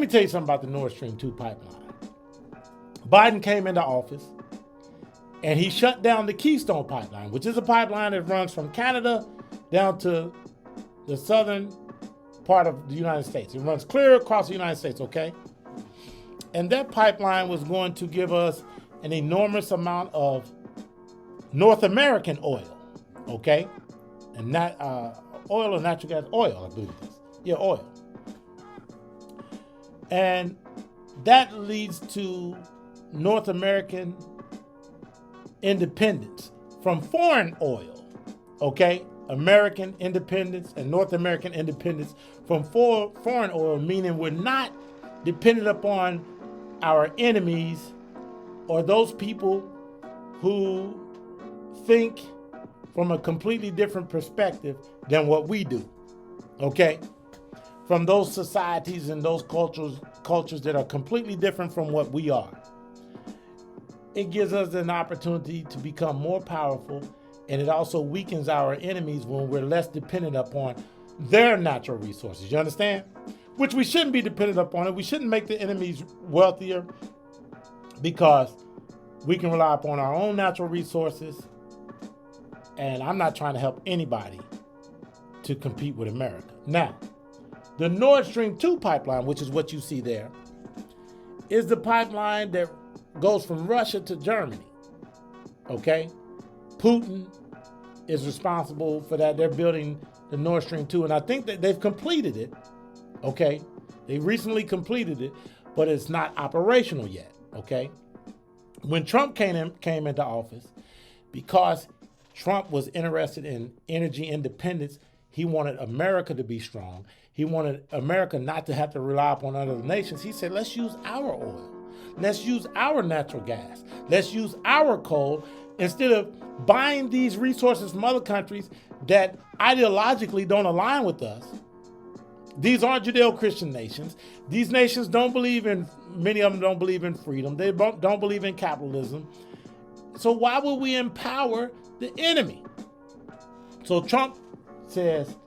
me tell you something about the Nord Stream 2 pipeline. Biden came into office and he shut down the Keystone pipeline, which is a pipeline that runs from Canada down to the southern part of the United States. It runs clear across the United States, okay? And that pipeline was going to give us an enormous amount of North American oil, okay? And not oil or natural gas, oil, I believe it is. Yeah, oil. And that leads to North American independence from foreign oil, okay? American independence and North American independence from foreign oil, meaning we're not dependent upon our enemies or those people who think from a completely different perspective than what we do, okay? From those societies and those cultures that are completely different from what we are. It gives us an opportunity to become more powerful, and it also weakens our enemies when we're less dependent upon their natural resources. You understand? Which we shouldn't be dependent upon it. We shouldn't make the enemies wealthier because we can rely upon our own natural resources. And I'm not trying to help anybody to compete with America. Now, the Nord Stream 2 pipeline, which is what you see there, is the pipeline that goes from Russia to Germany, okay? Putin is responsible for that. They're building the Nord Stream 2, and I think that they've completed it, okay? They recently completed it, but it's not operational yet, okay? When Trump came into office, because Trump was interested in energy independence, he wanted America to be strong. He wanted America not to have to rely upon other nations. He said, let's use our oil. Let's use our natural gas. Let's use our coal instead of buying these resources from other countries that ideologically don't align with us. These aren't Judeo-Christian nations. These nations don't believe in, many of them don't believe in freedom. They don't believe in capitalism. So why would we empower the enemy? So Trump says,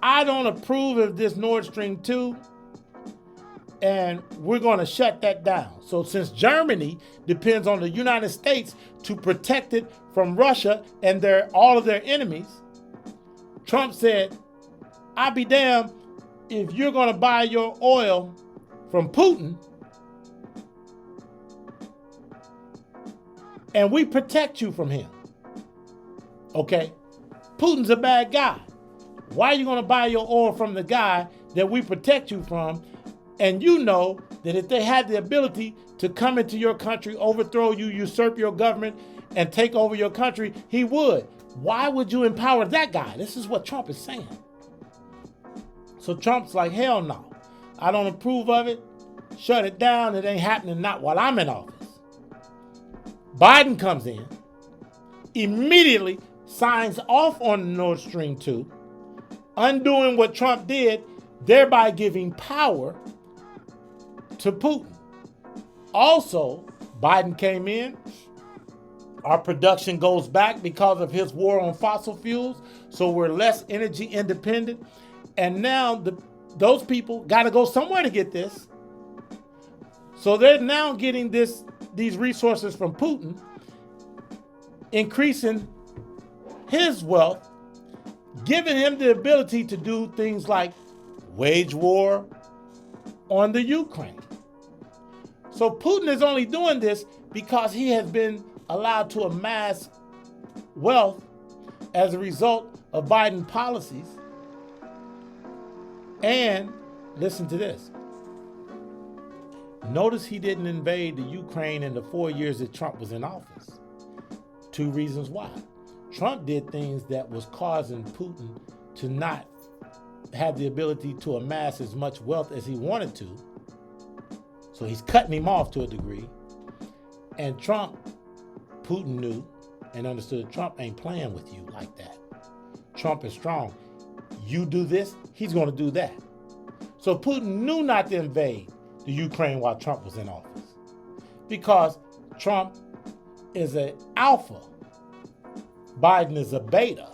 I don't approve of this Nord Stream 2, and we're going to shut that down. So since Germany depends on the United States to protect it from Russia and all of their enemies, Trump said, I'll be damned if you're going to buy your oil from Putin and we protect you from him. Okay? Putin's a bad guy. Why are you going to buy your oil from the guy that we protect you from? And you know that if they had the ability to come into your country, overthrow you, usurp your government, and take over your country, he would. Why would you empower that guy? This is what Trump is saying. So Trump's like, hell no. I don't approve of it. Shut it down. It ain't happening, not while I'm in office. Biden comes in, immediately signs off on Nord Stream 2, undoing what Trump did, thereby giving power to Putin. Also, Biden came in. Our production goes back because of his war on fossil fuels, so we're less energy independent. And now those people got to go somewhere to get this. So they're now getting these resources from Putin, increasing his wealth, giving him the ability to do things like wage war on the Ukraine. So Putin is only doing this because he has been allowed to amass wealth as a result of Biden policies. And listen to this. Notice he didn't invade the Ukraine in the 4 years that Trump was in office. 2 reasons why. Trump did things that was causing Putin to not have the ability to amass as much wealth as he wanted to. So he's cutting him off to a degree. And Putin knew and understood Trump ain't playing with you like that. Trump is strong. You do this, he's going to do that. So Putin knew not to invade the Ukraine while Trump was in office, because Trump is an alpha, Biden is a beta.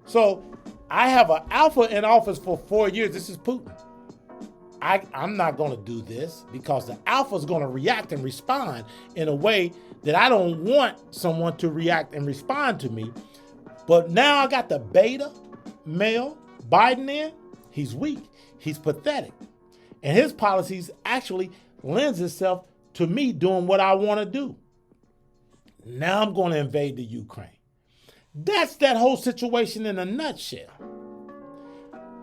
So I have an alpha in office for 4 years. This is Putin. I'm not going to do this because the alpha is going to react and respond in a way that I don't want someone to react and respond to me. But now I got the beta male Biden in. He's weak. He's pathetic. And his policies actually lends itself to me doing what I want to do. Now I'm going to invade the Ukraine. That's that whole situation in a nutshell.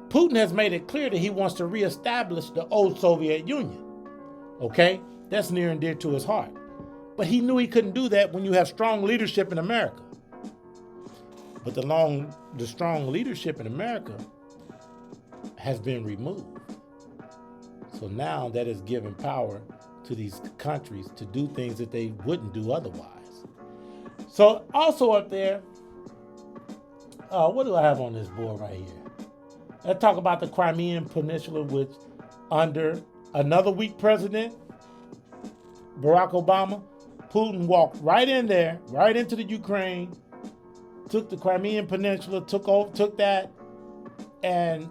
Putin has made it clear that he wants to reestablish the old Soviet Union. Okay? That's near and dear to his heart. But he knew he couldn't do that when you have strong leadership in America. But the strong leadership in America has been removed. So now that is giving power to these countries to do things that they wouldn't do otherwise. So also up there, what do I have on this board right here? Let's talk about the Crimean Peninsula, which under another weak president, Barack Obama, Putin walked right in there, right into the Ukraine, took the Crimean Peninsula, took that, and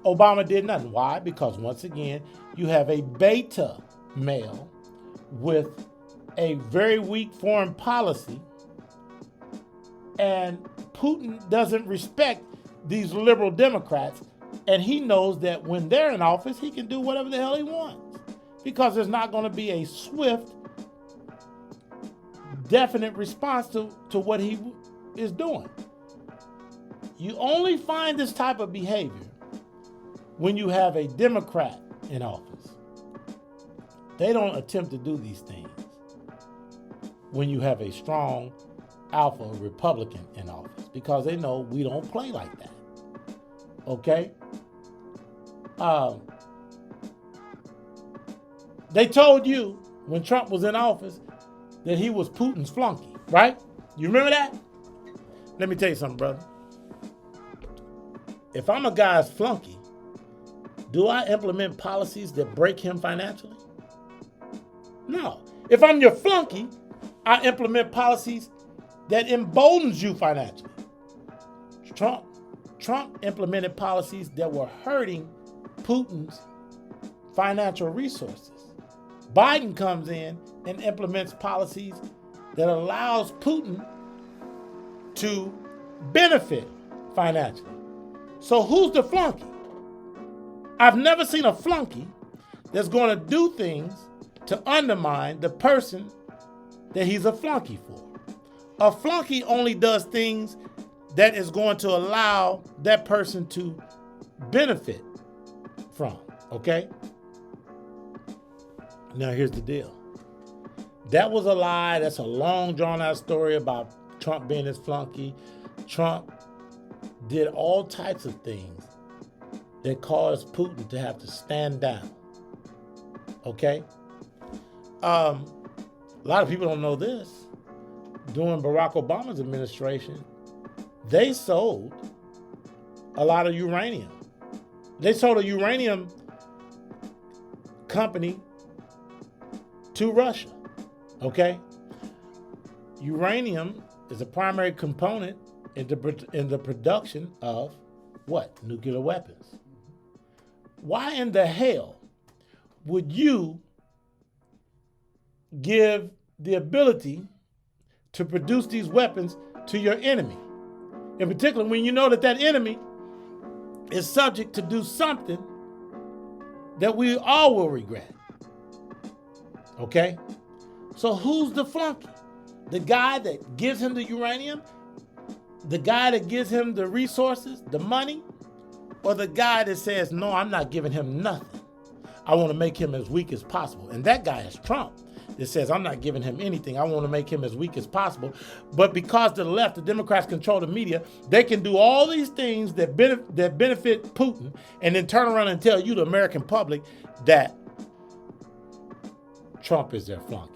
Obama did nothing. Why? Because once again, you have a beta male with a very weak foreign policy, and Putin doesn't respect these liberal Democrats, and he knows that when they're in office, he can do whatever the hell he wants because there's not going to be a swift, definite response to what he is doing. You only find this type of behavior when you have a Democrat in office. They don't attempt to do these things when you have a strong alpha Republican in office because they know we don't play like that. Okay? They told you when Trump was in office that he was Putin's flunky, right? You remember that? Let me tell you something, brother. If I'm a guy's flunky, do I implement policies that break him financially? No. If I'm your flunky, I implement policies that emboldens you financially. Trump implemented policies that were hurting Putin's financial resources. Biden comes in and implements policies that allows Putin to benefit financially. So who's the flunky? I've never seen a flunky that's going to do things to undermine the person that he's a flunky for. A flunky only does things that is going to allow that person to benefit from, okay? Now here's the deal. That was a lie. That's a long drawn out story about Trump being his flunky. Trump did all types of things that caused Putin to have to stand down, okay? A lot of people don't know this. During Barack Obama's administration, they sold a lot of uranium. They sold a uranium company to Russia, okay? Uranium is a primary component in the production of what? Nuclear weapons. Why in the hell would you give the ability to produce these weapons to your enemy? In particular, when you know that that enemy is subject to do something that we all will regret. Okay? So who's the flunky? The guy that gives him the uranium? The guy that gives him the resources, the money? Or the guy that says, no, I'm not giving him nothing. I want to make him as weak as possible. And that guy is Trump. That says, I'm not giving him anything. I want to make him as weak as possible. But because the left, the Democrats control the media, they can do all these things that benefit Putin and then turn around and tell you, the American public, that Trump is their flunky.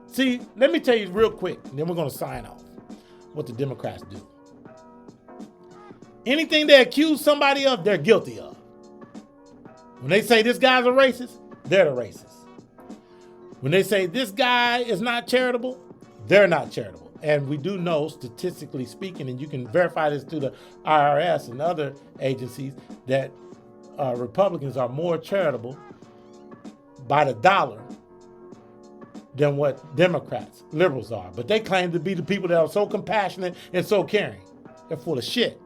See, let me tell you real quick, and then we're going to sign off, what the Democrats do. Anything they accuse somebody of, they're guilty of. When they say this guy's a racist, they're the racist. When they say this guy is not charitable, they're not charitable. And we do know, statistically speaking, and you can verify this through the IRS and other agencies, that Republicans are more charitable by the dollar than what Democrats, liberals are. But they claim to be the people that are so compassionate and so caring. They're full of shit.